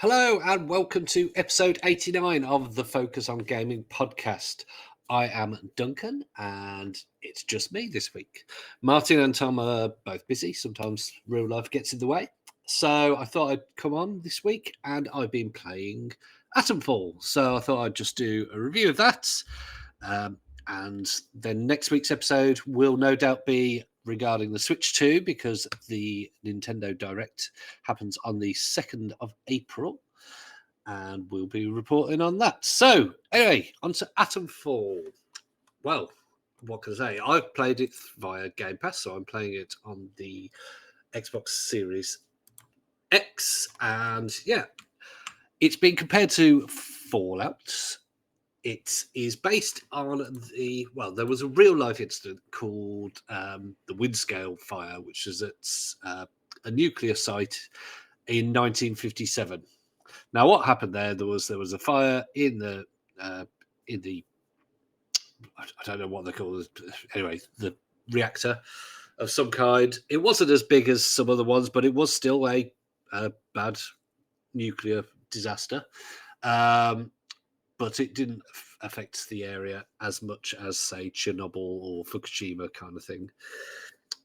Hello and welcome to episode 89 of the Focus on Gaming podcast. I am Duncan and it's just me this week. Martin and Tom are both busy. Sometimes real life gets in the way. So I thought I'd come on this week and I've been playing Atomfall. So I thought I'd just do a review of that. And then next week's episode will no doubt be regarding the Switch 2 because the Nintendo Direct happens on the 2nd of April and we'll be reporting on that. So anyway, on to Atomfall. Well, what can I say? I've played it via Game Pass, so I'm playing it on the Xbox Series X, and yeah, it's been compared to Fallout. It is based on there was a real life incident called the Windscale Fire, which is at a nuclear site in 1957. Now, what happened there? There was a fire in the I don't know what they call it. Anyway, the reactor of some kind. It wasn't as big as some other ones, but it was still a bad nuclear disaster. But it didn't affect the area as much as, say, Chernobyl or Fukushima kind of thing.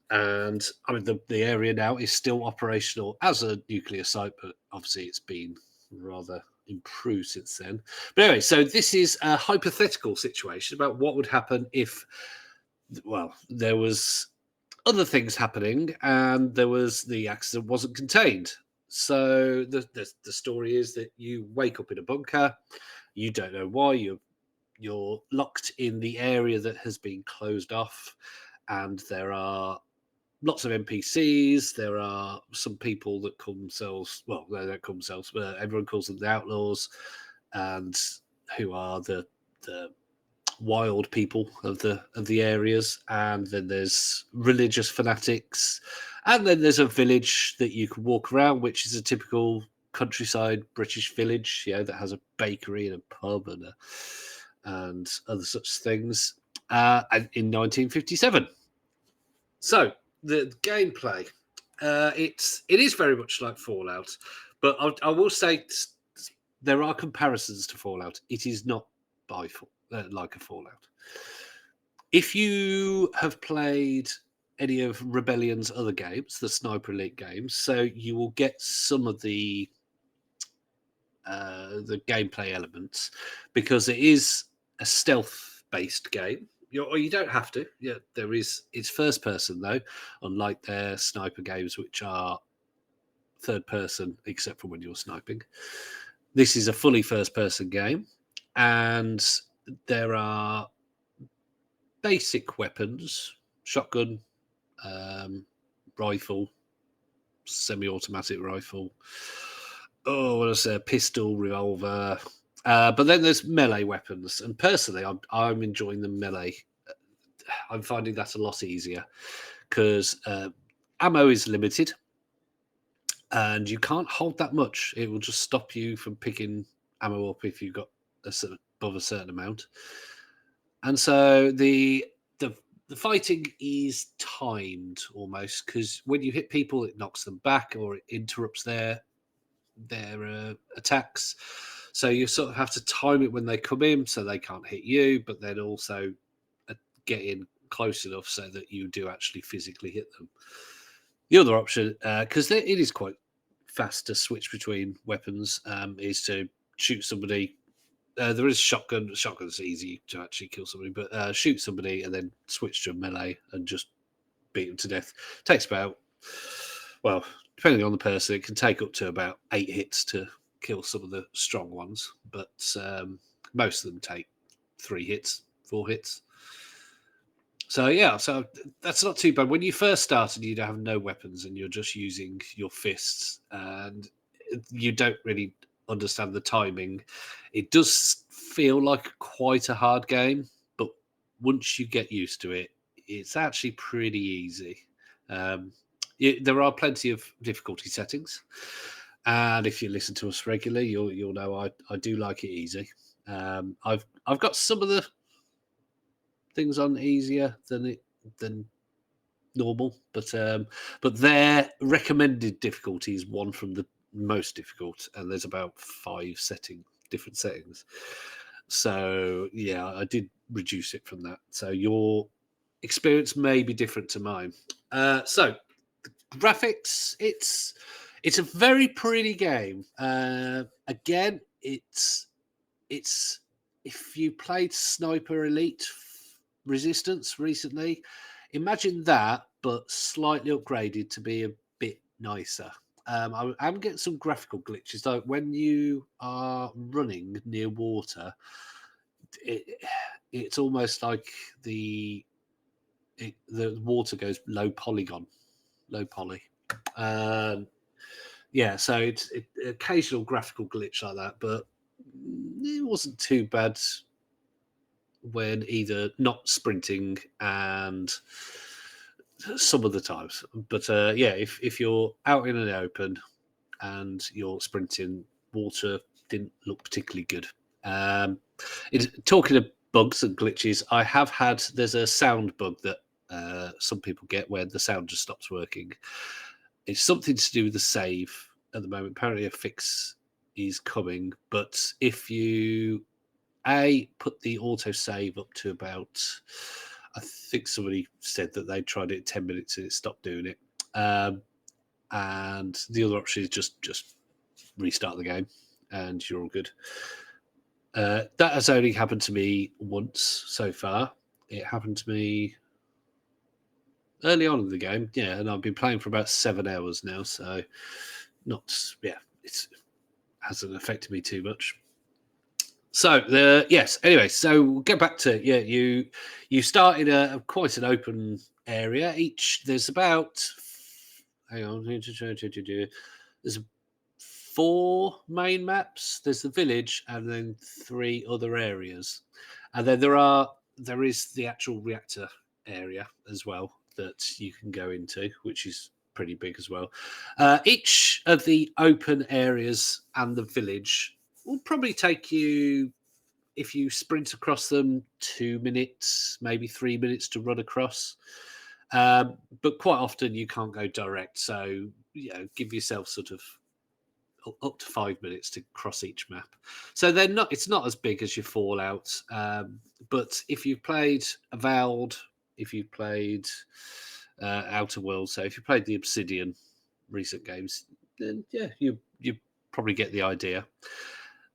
And I mean, the area now is still operational as a nuclear site, but obviously it's been rather improved since then. But anyway, so this is a hypothetical situation about what would happen if, well, there was other things happening and the accident wasn't contained. So the story is that you wake up in a bunker. You don't know why. You're locked in the area that has been closed off, and there are lots of NPCs. There are some people that call themselves, well, they don't call themselves, but everyone calls them the Outlaws, and who are the wild people of the areas. And then there's religious fanatics, and then there's a village that you can walk around, which is a typical countryside British village, that has a bakery and a pub and other such things. In 1957. So the gameplay, it is very much like Fallout, but I will say there are comparisons to Fallout. It is not like a Fallout. If you have played any of Rebellion's other games, the Sniper Elite games, so you will get some of the gameplay elements because it is a stealth-based game. You don't have to. Yeah, there is. It's first person though, unlike their sniper games, which are third person, except for when you're sniping. This is a fully first person game, and there are basic weapons: shotgun, rifle, semi-automatic rifle. Oh, what is a pistol, revolver? But then there's melee weapons, and personally, I'm enjoying the melee. I'm finding that a lot easier because ammo is limited, and you can't hold that much. It will just stop you from picking ammo up if you've got above a certain amount. And so the fighting is timed almost, because when you hit people, it knocks them back or it interrupts their attacks. So you sort of have to time it when they come in so they can't hit you, but then also get in close enough so that you do actually physically hit them. The other option, because it is quite fast to switch between weapons, is to shoot somebody. There is shotgun. Shotgun's easy to actually kill somebody, but shoot somebody and then switch to a melee and just beat them to death. Takes about, well, depending on the person, it can take up to about 8 hits to kill some of the strong ones, but most of them take 3 hits, 4 hits. So yeah, so that's not too bad. When you first started, you'd have no weapons and you're just using your fists, and you don't really understand the timing. It does feel like quite a hard game, but once you get used to it, it's actually pretty easy. There are plenty of difficulty settings, and if you listen to us regularly, you'll know I do like it easy. I've got some of the things on easier than normal, but their recommended difficulty is one from the most difficult, and there's about 5 different settings. So yeah, I did reduce it from that. So your experience may be different to mine. So graphics, it's a very pretty game. Again, it's if you played Sniper Elite Resistance recently, imagine that, but slightly upgraded to be a bit nicer. I'm getting some graphical glitches. Like when you are running near water, it, it's almost like the water goes low poly. Um, yeah, so it's occasional graphical glitch like that, but it wasn't too bad when either not sprinting and some of the times. But yeah, if you're out in the open and you're sprinting, water didn't look particularly good. Um, talking of bugs and glitches, there's a sound bug that some people get where the sound just stops working. It's something to do with the save at the moment. Apparently, a fix is coming, but if you put the auto save up to about, I think somebody said that they tried it 10 minutes and it stopped doing it. And the other option is just restart the game and you're all good. That has only happened to me once so far. It happened to me early on in the game, yeah, and I've been playing for about 7 hours now, so not, yeah, it hasn't affected me too much. So yes. Anyway, so we'll get back to you start in quite an open area. There's about hang on, there's 4 main maps. There's the village and then 3 other areas, and then there is the actual reactor area as well that you can go into, which is pretty big as well. Each of the open areas and the village will probably take you, if you sprint across them, 2 minutes, maybe 3 minutes to run across. But quite often you can't go direct, so give yourself sort of up to 5 minutes to cross each map. So it's not as big as your Fallout, but if you've played Avowed, if you've played Outer Worlds, so if you played the Obsidian recent games, then yeah, you probably get the idea.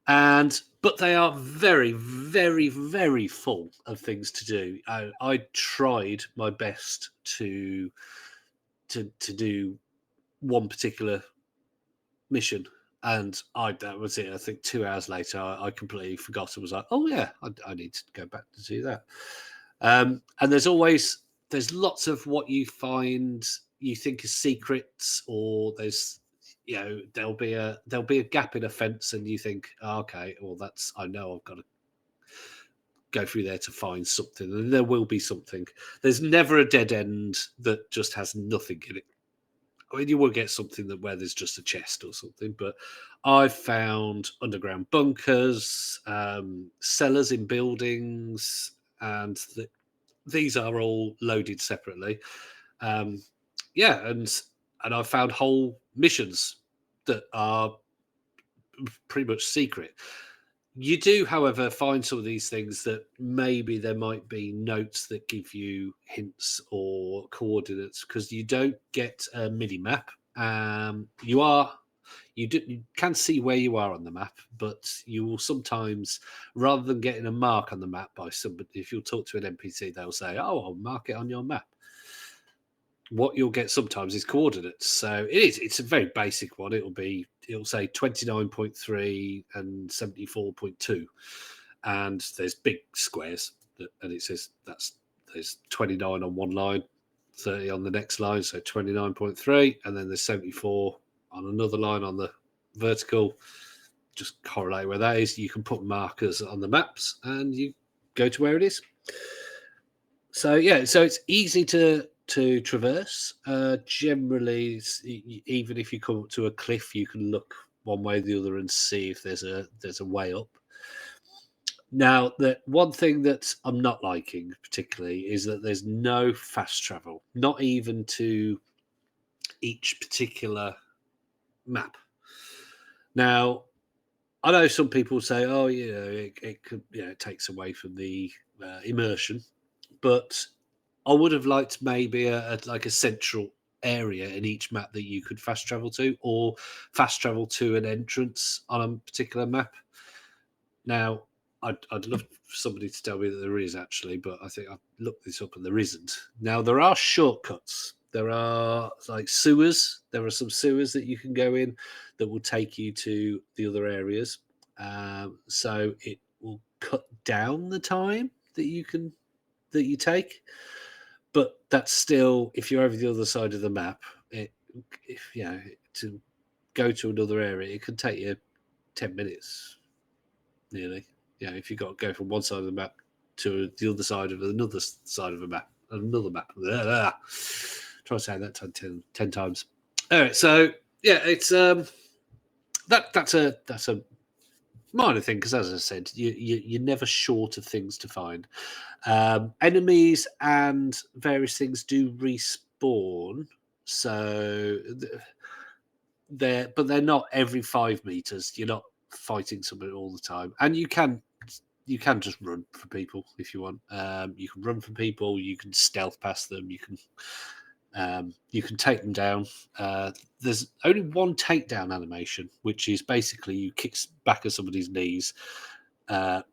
But they are very, very, very full of things to do. I tried my best to do one particular mission, and that was it. I think 2 hours later, I completely forgot. I was like, oh yeah, I need to go back to do that. And there's lots of what you find you think is secrets, or there'll be a gap in a fence, and you think, oh, okay, well I know I've got to go through there to find something, and there will be something. There's never a dead end that just has nothing in it. I mean, you will get something where there's just a chest or something, but I've found underground bunkers, cellars in buildings, and these are all loaded separately. Yeah, and I've found whole missions that are pretty much secret. You do, however, find some of these things that maybe there might be notes that give you hints or coordinates, because you don't get a mini map. You can see where you are on the map, but you will sometimes, rather than getting a mark on the map by somebody, if you talk to an NPC, they'll say, "Oh, I'll mark it on your map." What you'll get sometimes is coordinates. So it's a very basic one. It'll say 29.3 and 74.2, and there's big squares and it says there's 29 on one line, 30 on the next line, so 29.3, and then there's 74 on another line on the vertical. Just correlate where that is. You can put markers on the maps and you go to where it is. So yeah, so it's easy to traverse. Generally, even if you come up to a cliff, you can look one way or the other and see if there's a way up. Now, the one thing that I'm not liking particularly is that there's no fast travel, not even to each particular map. Now, I know some people say, "Oh, it could, it takes away from the immersion," but I would have liked maybe like a central area in each map that you could fast travel to, or fast travel to an entrance on a particular map. Now, I'd love for somebody to tell me that there is actually, but I think I've looked this up and there isn't. Now, there are shortcuts. There are like sewers. There are some sewers that you can go in that will take you to the other areas. So it will cut down the time that you take. But that's still, if you're over the other side of the map, if to go to another area, it could take you 10 minutes nearly. If you've got to go from one side of the map to the other side of another side of a map, another map. Try saying that 10 times. All right, so yeah, it's that's a minor thing because, as I said, you're never short of things to find. Enemies and various things do respawn, so they're not every 5 meters. You're not fighting somebody all the time, and you can just run for people if you want. You can run for people. You can stealth past them. You can take them down. There's only one takedown animation, which is basically you kick back at somebody's knees,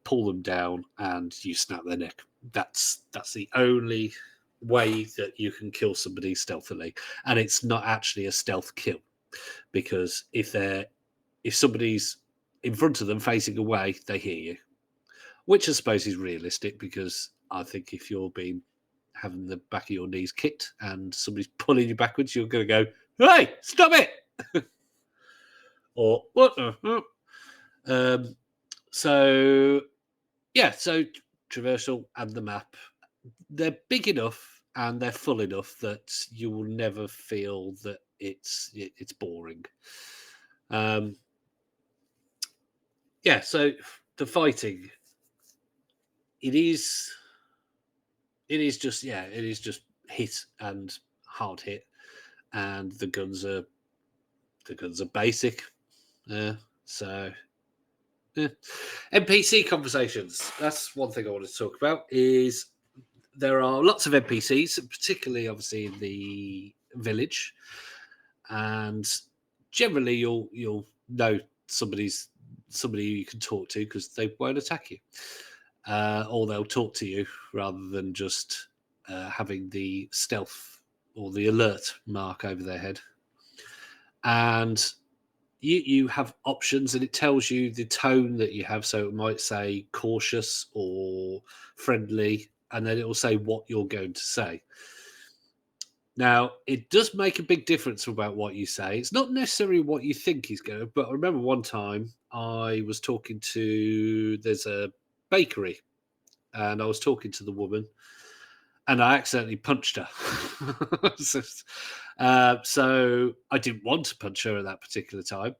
pull them down, and you snap their neck. That's the only way that you can kill somebody stealthily, and it's not actually a stealth kill because if somebody's in front of them facing away, they hear you, which I suppose is realistic because I think if you're being having the back of your knees kicked and somebody's pulling you backwards, you're going to go, "Hey, stop it!" or "What?" Um, so yeah, so traversal and the map, they're big enough and they're full enough that you will never feel that it's boring. Um, yeah, so the fighting, it is it is just hit and hard hit, and the guns are basic. So yeah. NPC conversations. That's one thing I want to talk about. Is there are lots of NPCs, particularly obviously in the village, and generally you'll know somebody you can talk to because they won't attack you, or they'll talk to you rather than just having the stealth or the alert mark over their head. And you have options, and it tells you the tone that you have. So it might say cautious or friendly, and then it will say what you're going to say. Now, it does make a big difference about what you say. It's not necessarily what you think he's going to, but I remember one time I was talking to, there's a bakery, and I was talking to the woman, and I accidentally punched her. So I didn't want to punch her at that particular time.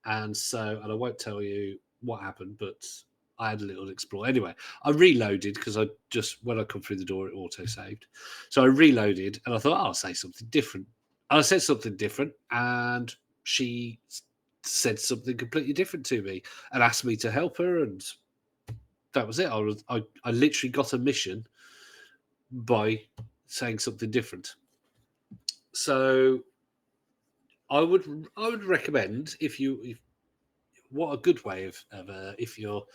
And I won't tell you what happened, but I had a little explore. Anyway, I reloaded because when I come through the door, it auto saved. So I reloaded and I thought, I'll say something different. And I said something different, and she said something completely different to me and asked me to help her. And that was it. I literally got a mission by saying something different. So I would recommend if what a good way of if you're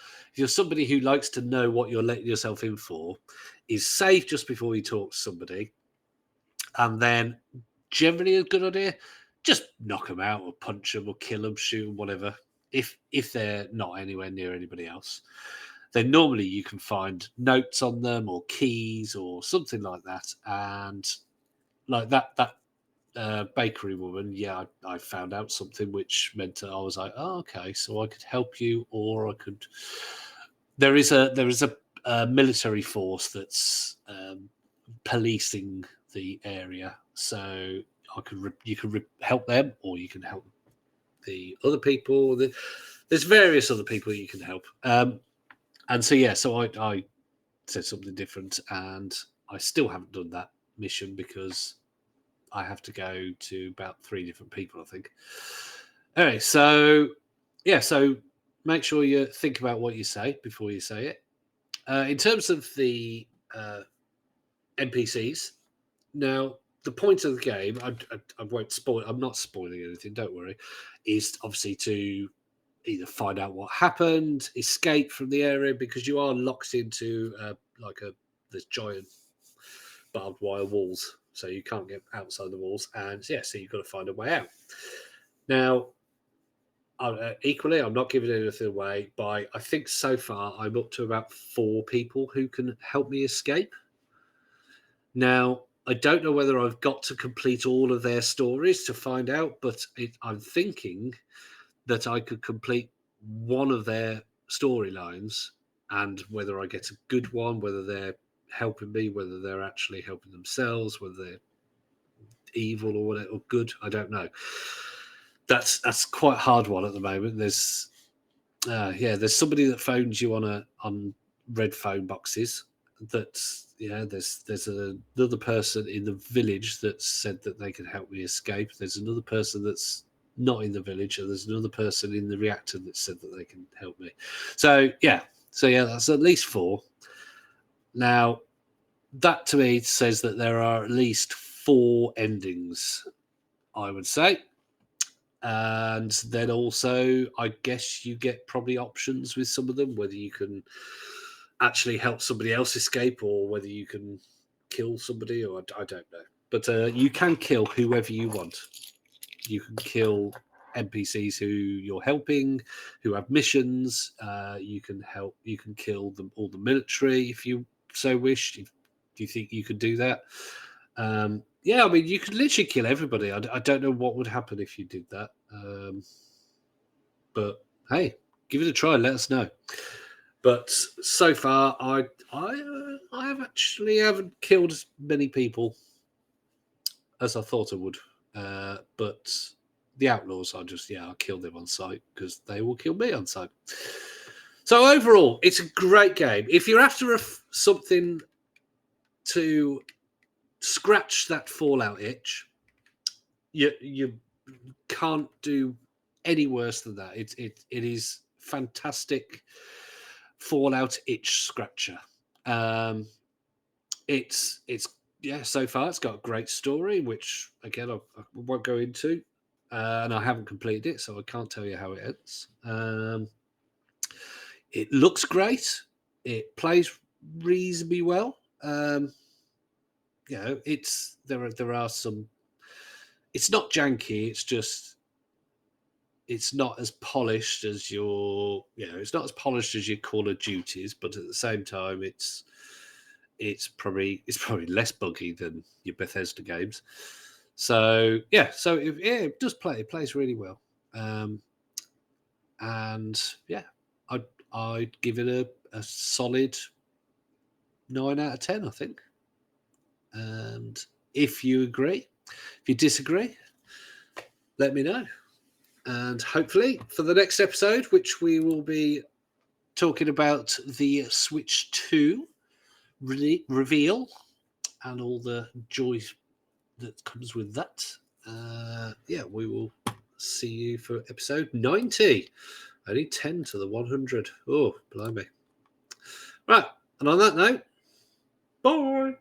somebody who likes to know what you're letting yourself in for, is save just before you talk to somebody, and then generally a good idea, just knock them out or punch them or kill them, shoot them, whatever. If they're not anywhere near anybody else, then normally you can find notes on them or keys or something like that, and like that bakery woman, yeah, I found out something which meant that I was like, oh, okay, so I could help you, or I could. There is a military force that's policing the area, so you can help them, or you can help the other people. There's various other people you can help, and so yeah, so I said something different, and I still haven't done that mission because I have to go to about 3 different people, I think. Anyway, so yeah, so make sure you think about what you say before you say it. In terms of the NPCs, now the point of the game, I won't spoil. I'm not spoiling anything. Don't worry. Is obviously to either find out what happened, escape from the area because you are locked into like a this giant barbed wire walls, so you can't get outside the walls, and yeah, so you've got to find a way out. Now, equally, I'm not giving anything away. By I think so far, I'm up to about 4 people who can help me escape. Now, I don't know whether I've got to complete all of their stories to find out, but I'm thinking that I could complete one of their storylines, and whether I get a good one, whether they're helping me, whether they're actually helping themselves, whether they're evil or whatever, or good, I don't know. That's quite a hard one at the moment. There's somebody that phones you on red phone boxes. There's another person in the village that said that they can help me escape. There's another person that's not in the village, and there's another person in the reactor that said that they can help me. So yeah, that's at least 4. Now that to me says that there are at least 4 endings, I would say. And then also, I guess you get probably options with some of them, whether you can actually help somebody else escape or whether you can kill somebody, or I don't know. But you can kill whoever you want. You can kill NPCs who you're helping, who have missions. You can help. You can kill them all the military if you so wish. Do you think you could do that? Yeah, I mean, you could literally kill everybody. I don't know what would happen if you did that. But hey, give it a try. Let us know. But so far, I have actually haven't killed as many people as I thought I would. But the outlaws, I'll kill them on sight because they will kill me on sight. So overall, it's a great game. If you're after something to scratch that Fallout itch, you can't do any worse than that. It is fantastic Fallout itch scratcher. It's yeah. So far, it's got a great story, which again I won't go into, and I haven't completed it, so I can't tell you how it ends. It looks great. It plays reasonably well. It's there are some. It's not janky. It's just it's not as polished as it's not as polished as your Call of Duties, but at the same time, it's probably less buggy than your Bethesda games. So yeah, it does play. It plays really well, and yeah, I'd give it a solid 9 out of 10, I think. And if you agree, if you disagree, let me know. And hopefully for the next episode, which we will be talking about the Switch 2 reveal and all the joy that comes with that. We will see you for episode 90. Only 10 to the 100. Oh, blimey. Right. And on that note, bye.